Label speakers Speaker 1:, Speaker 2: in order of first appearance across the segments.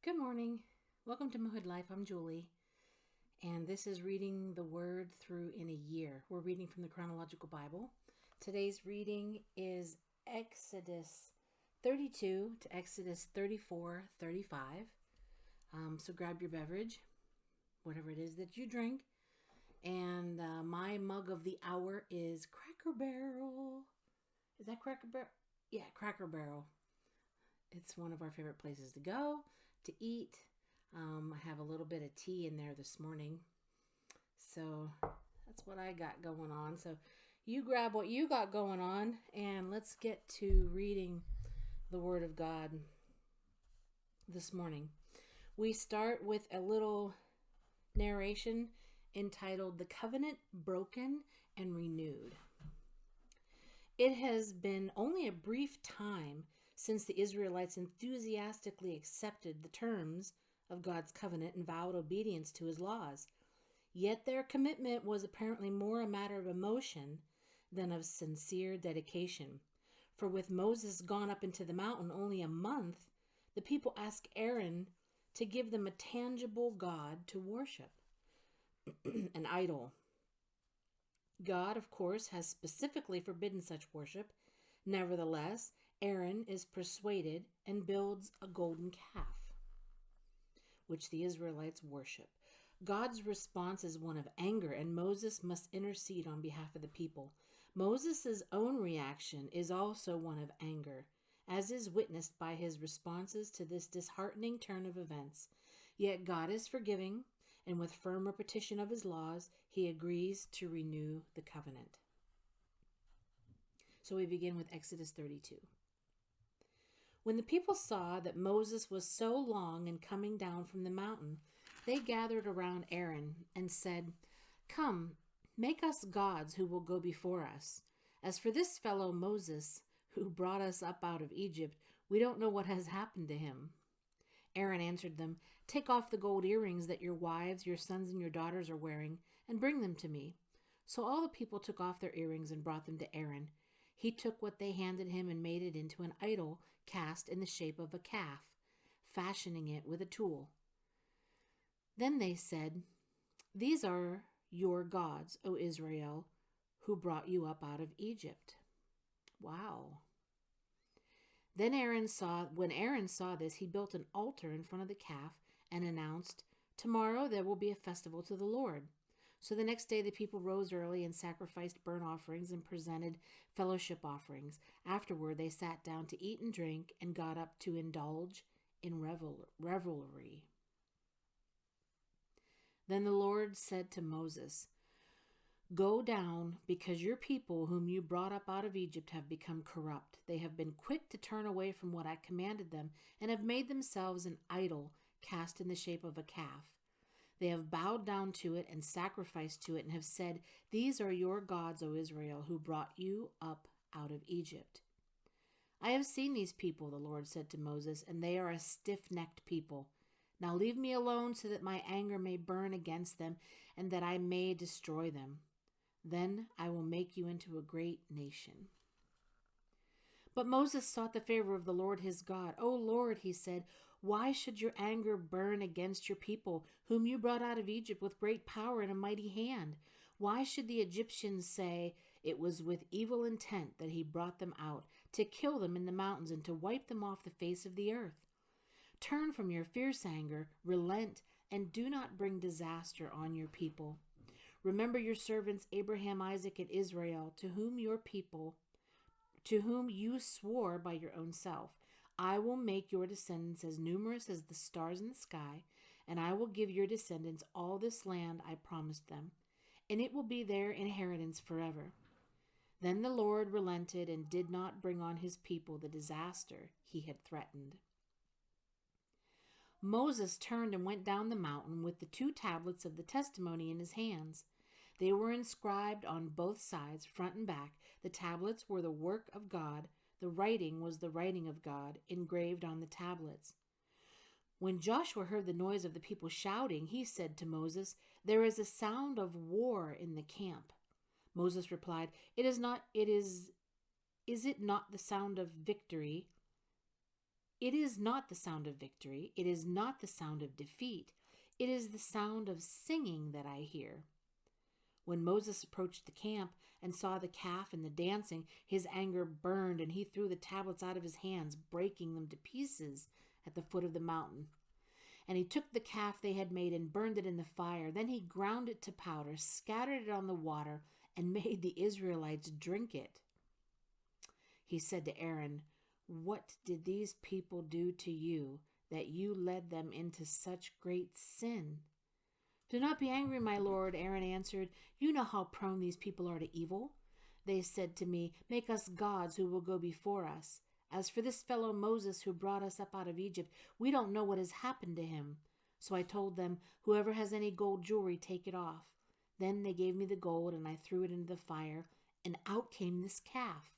Speaker 1: Good morning. Welcome to Motherhood Life. I'm Julie, and this is reading the Word through in a year. We're reading from the Chronological Bible. Today's reading is Exodus 32 to Exodus 34:35. So grab your beverage, whatever it is that you drink. And my mug of the hour is Cracker Barrel. Is that Cracker Barrel? Yeah, Cracker Barrel. It's one of our favorite places to go, to eat. I have a little bit of tea in there this morning. So that's what I got going on. So you grab what you got going on and let's get to reading the Word of God this morning. We start with a little narration entitled The Covenant Broken and Renewed. It has been only a brief time since the Israelites enthusiastically accepted the terms of God's covenant and vowed obedience to his laws. Yet their commitment was apparently more a matter of emotion than of sincere dedication. For with Moses gone up into the mountain only a month, the people asked Aaron to give them a tangible God to worship, an idol. God, of course, has specifically forbidden such worship. Nevertheless, Aaron is persuaded and builds a golden calf, which the Israelites worship. God's response is one of anger, and Moses must intercede on behalf of the people. Moses' own reaction is also one of anger, as is witnessed by his responses to this disheartening turn of events. Yet God is forgiving, and with firm repetition of his laws, he agrees to renew the covenant. So we begin with Exodus 32. When the people saw that Moses was so long in coming down from the mountain, they gathered around Aaron and said, "Come, make us gods who will go before us. As for this fellow Moses, who brought us up out of Egypt, we don't know what has happened to him." Aaron answered them, "Take off the gold earrings that your wives, your sons, and your daughters are wearing, and bring them to me." So all the people took off their earrings and brought them to Aaron. He took what they handed him and made it into an idol cast in the shape of a calf, fashioning it with a tool. Then they said, "These are your gods, O Israel, who brought you up out of Egypt." Wow. When Aaron saw this, he built an altar in front of the calf and announced, "Tomorrow there will be a festival to the Lord." So the next day the people rose early and sacrificed burnt offerings and presented fellowship offerings. Afterward they sat down to eat and drink and got up to indulge in revelry. Then the Lord said to Moses, "Go down, because your people whom you brought up out of Egypt have become corrupt. They have been quick to turn away from what I commanded them and have made themselves an idol cast in the shape of a calf. They have bowed down to it and sacrificed to it and have said, 'These are your gods, O Israel, who brought you up out of Egypt.' I have seen these people," the Lord said to Moses, "and they are a stiff-necked people. Now leave me alone so that my anger may burn against them and that I may destroy them. Then I will make you into a great nation." But Moses sought the favor of the Lord his God. "O Lord," he said, "why should your anger burn against your people, whom you brought out of Egypt with great power and a mighty hand? Why should the Egyptians say, 'It was with evil intent that he brought them out, to kill them in the mountains and to wipe them off the face of the earth'? Turn from your fierce anger, relent, and do not bring disaster on your people. Remember your servants Abraham, Isaac, and Israel, to whom you swore by your own self. I will make your descendants as numerous as the stars in the sky, and I will give your descendants all this land I promised them, and it will be their inheritance forever." Then the Lord relented and did not bring on his people the disaster he had threatened. Moses turned and went down the mountain with the 2 tablets of the testimony in his hands. They were inscribed on both sides, front and back. The tablets were the work of God. The writing was the writing of God, engraved on the tablets. When Joshua heard the noise of the people shouting, he said to Moses, "There is a sound of war in the camp." Moses replied, Is it not the sound of victory?" It is not the sound of victory. It is not the sound of defeat. It is the sound of singing that I hear." When Moses approached the camp and saw the calf and the dancing, his anger burned, and he threw the tablets out of his hands, breaking them to pieces at the foot of the mountain. And he took the calf they had made and burned it in the fire. Then he ground it to powder, scattered it on the water, and made the Israelites drink it. He said to Aaron, "What did these people do to you that you led them into such great sin?" "Do not be angry, my lord," Aaron answered. "You know how prone these people are to evil. They said to me, 'Make us gods who will go before us.' As for this fellow Moses who brought us up out of Egypt, we don't know what has happened to him." So I told them, "Whoever has any gold jewelry, take it off." Then they gave me the gold, and I threw it into the fire, and out came this calf.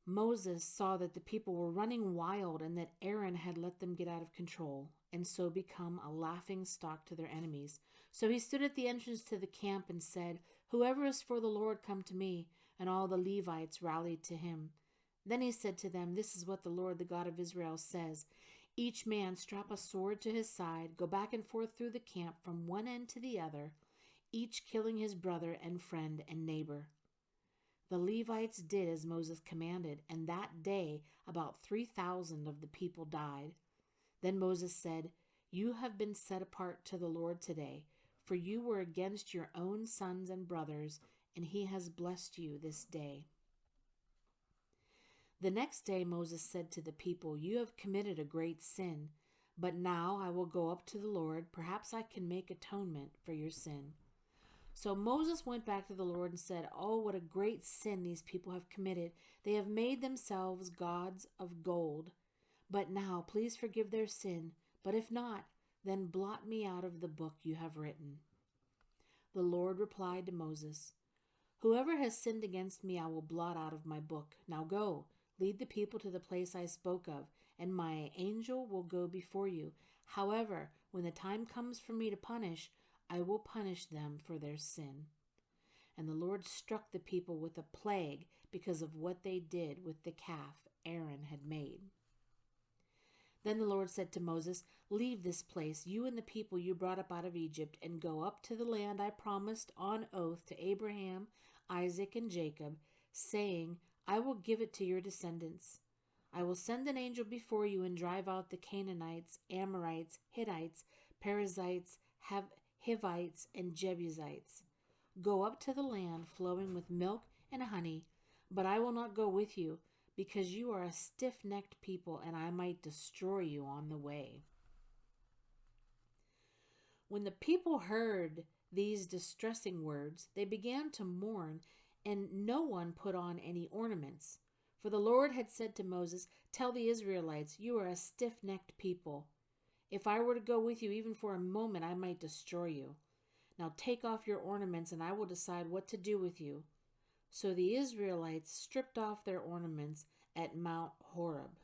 Speaker 1: Moses saw that the people were running wild and that Aaron had let them get out of control and so become a laughing stock to their enemies. So he stood at the entrance to the camp and said, "Whoever is for the Lord, come to me." And all the Levites rallied to him. Then he said to them, "This is what the Lord, the God of Israel, says. Each man strap a sword to his side, go back and forth through the camp from one end to the other, each killing his brother and friend and neighbor." The Levites did as Moses commanded, and that day about 3,000 of the people died. Then Moses said, "You have been set apart to the Lord today, for you were against your own sons and brothers, and he has blessed you this day." The next day Moses said to the people, "You have committed a great sin, but now I will go up to the Lord. Perhaps I can make atonement for your sin." So Moses went back to the Lord and said, "Oh, what a great sin these people have committed. They have made themselves gods of gold. But now, please forgive their sin. But if not, then blot me out of the book you have written." The Lord replied to Moses, "Whoever has sinned against me, I will blot out of my book. Now go, lead the people to the place I spoke of, and my angel will go before you. However, when the time comes for me to punish, I will punish them for their sin." And the Lord struck the people with a plague because of what they did with the calf Aaron had made. Then the Lord said to Moses, "Leave this place, you and the people you brought up out of Egypt, and go up to the land I promised on oath to Abraham, Isaac, and Jacob, saying, 'I will give it to your descendants.' I will send an angel before you and drive out the Canaanites, Amorites, Hittites, Perizzites, Hivites, and Jebusites. Go up to the land flowing with milk and honey, but I will not go with you, because you are a stiff-necked people, and I might destroy you on the way." When the people heard these distressing words, they began to mourn, and no one put on any ornaments. For the Lord had said to Moses, "Tell the Israelites, you are a stiff-necked people. If I were to go with you even for a moment, I might destroy you. Now take off your ornaments, and I will decide what to do with you." So the Israelites stripped off their ornaments at Mount Horeb.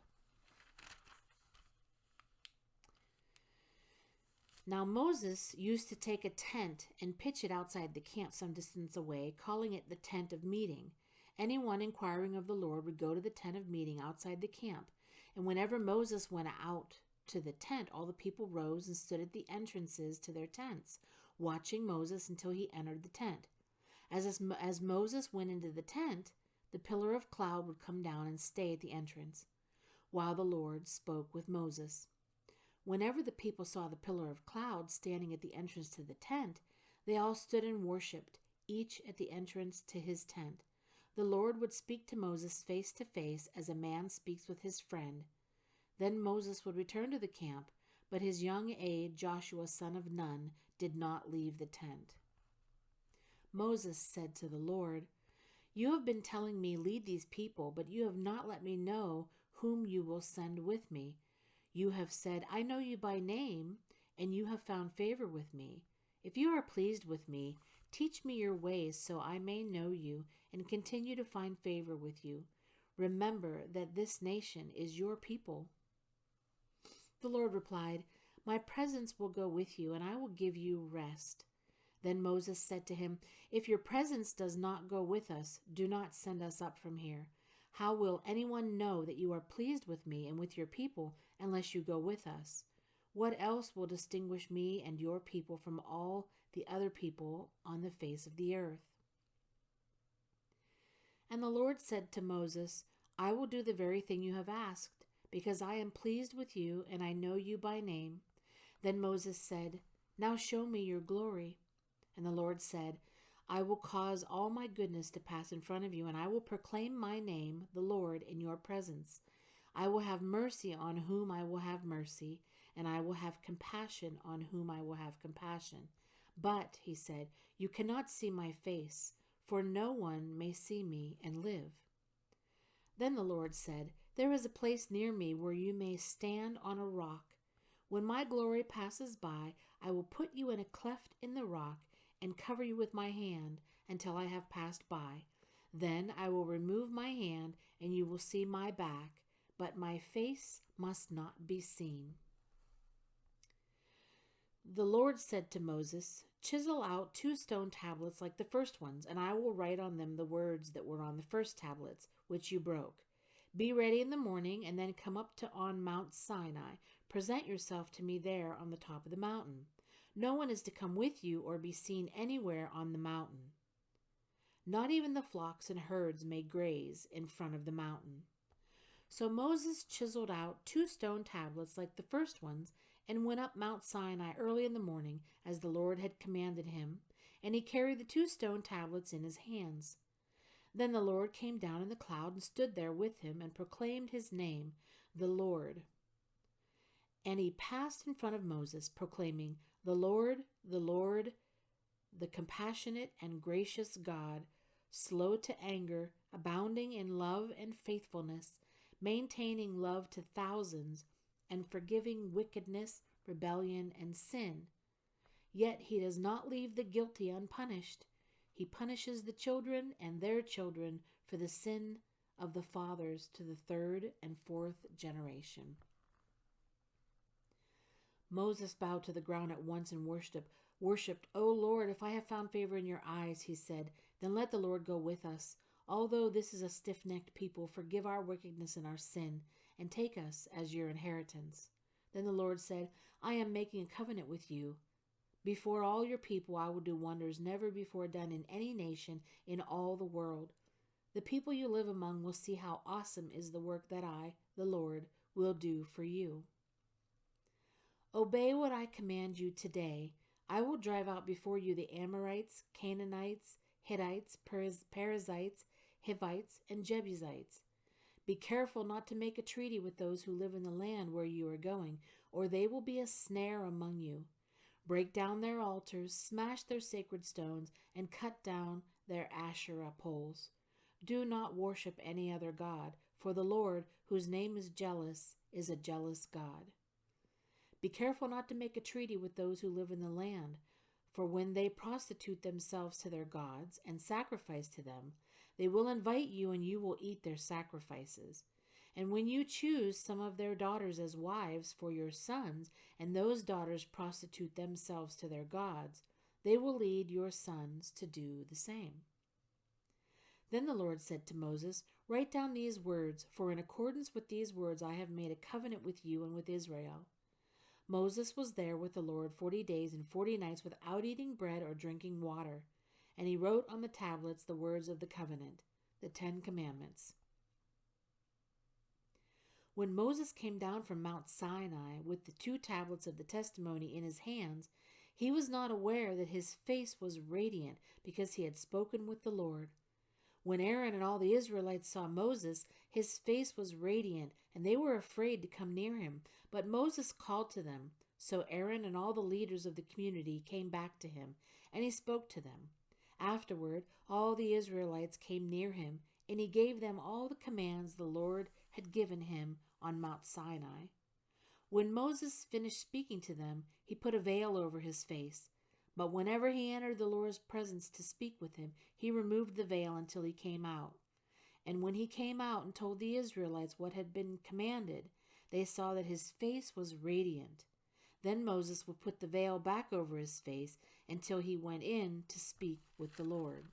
Speaker 1: Now Moses used to take a tent and pitch it outside the camp some distance away, calling it the tent of meeting. Anyone inquiring of the Lord would go to the tent of meeting outside the camp. And whenever Moses went out to the tent, all the people rose and stood at the entrances to their tents, watching Moses until he entered the tent. As Moses went into the tent, the pillar of cloud would come down and stay at the entrance, while the Lord spoke with Moses. Whenever the people saw the pillar of cloud standing at the entrance to the tent, they all stood and worshipped, each at the entrance to his tent. The Lord would speak to Moses face to face as a man speaks with his friend. Then Moses would return to the camp, but his young aide, Joshua son of Nun, did not leave the tent. Moses said to the Lord, "You have been telling me, 'Lead these people,' but you have not let me know whom you will send with me. You have said, 'I know you by name,' and you have found favor with me. If you are pleased with me, teach me your ways so I may know you and continue to find favor with you. Remember that this nation is your people." The Lord replied, "My presence will go with you, and I will give you rest." Then Moses said to him, "If your presence does not go with us, do not send us up from here. How will anyone know that you are pleased with me and with your people unless you go with us? What else will distinguish me and your people from all the other people on the face of the earth?" And the Lord said to Moses, "I will do the very thing you have asked, because I am pleased with you and I know you by name." Then Moses said, "Now show me your glory." And the Lord said, "I will cause all my goodness to pass in front of you, and I will proclaim my name, the Lord, in your presence. I will have mercy on whom I will have mercy, and I will have compassion on whom I will have compassion. But," he said, "you cannot see my face, for no one may see me and live." Then the Lord said, "There is a place near me where you may stand on a rock. When my glory passes by, I will put you in a cleft in the rock and cover you with my hand until I have passed by. Then I will remove my hand and you will see my back, but my face must not be seen." The Lord said to Moses, "Chisel out 2 stone tablets like the first ones, and I will write on them the words that were on the first tablets, which you broke. Be ready in the morning, and then come up to on Mount Sinai. Present yourself to me there on the top of the mountain. No one is to come with you or be seen anywhere on the mountain. Not even the flocks and herds may graze in front of the mountain." So Moses chiseled out 2 stone tablets like the first ones and went up Mount Sinai early in the morning as the Lord had commanded him, and he carried the 2 stone tablets in his hands. Then the Lord came down in the cloud and stood there with him and proclaimed his name, the Lord. And he passed in front of Moses, proclaiming, the Lord, the compassionate and gracious God, slow to anger, abounding in love and faithfulness, maintaining love to thousands, and forgiving wickedness, rebellion, and sin. Yet he does not leave the guilty unpunished. He punishes the children and their children for the sin of the fathers to the 3rd and 4th generation. Moses bowed to the ground at once and worshipped. "O Lord, if I have found favor in your eyes," he said, "then let the Lord go with us. Although this is a stiff-necked people, forgive our wickedness and our sin, and take us as your inheritance." Then the Lord said, "I am making a covenant with you. Before all your people I will do wonders never before done in any nation in all the world. The people you live among will see how awesome is the work that I, the Lord, will do for you. Obey what I command you today. I will drive out before you the Amorites, Canaanites, Hittites, Perizzites, Hivites, and Jebusites. Be careful not to make a treaty with those who live in the land where you are going, or they will be a snare among you. Break down their altars, smash their sacred stones, and cut down their Asherah poles. Do not worship any other god, for the Lord, whose name is jealous, is a jealous God. Be careful not to make a treaty with those who live in the land, for when they prostitute themselves to their gods and sacrifice to them, they will invite you and you will eat their sacrifices. And when you choose some of their daughters as wives for your sons, and those daughters prostitute themselves to their gods, they will lead your sons to do the same." Then the Lord said to Moses, "Write down these words, for in accordance with these words I have made a covenant with you and with Israel." Moses was there with the Lord 40 days and 40 nights without eating bread or drinking water, and he wrote on the tablets the words of the covenant, the 10 Commandments. When Moses came down from Mount Sinai with the 2 tablets of the testimony in his hands, he was not aware that his face was radiant because he had spoken with the Lord. When Aaron and all the Israelites saw Moses, his face was radiant, and they were afraid to come near him. But Moses called to them. So Aaron and all the leaders of the community came back to him, and he spoke to them. Afterward, all the Israelites came near him, and he gave them all the commands the Lord had given him on Mount Sinai. When Moses finished speaking to them, he put a veil over his face. But whenever he entered the Lord's presence to speak with him, he removed the veil until he came out. And when he came out and told the Israelites what had been commanded, they saw that his face was radiant. Then Moses would put the veil back over his face until he went in to speak with the Lord.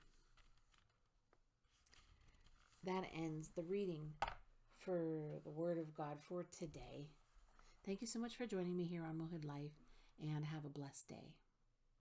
Speaker 1: that ends the reading for the Word of God for today. Thank you so much for joining me here on Mohood Life, and have a blessed day.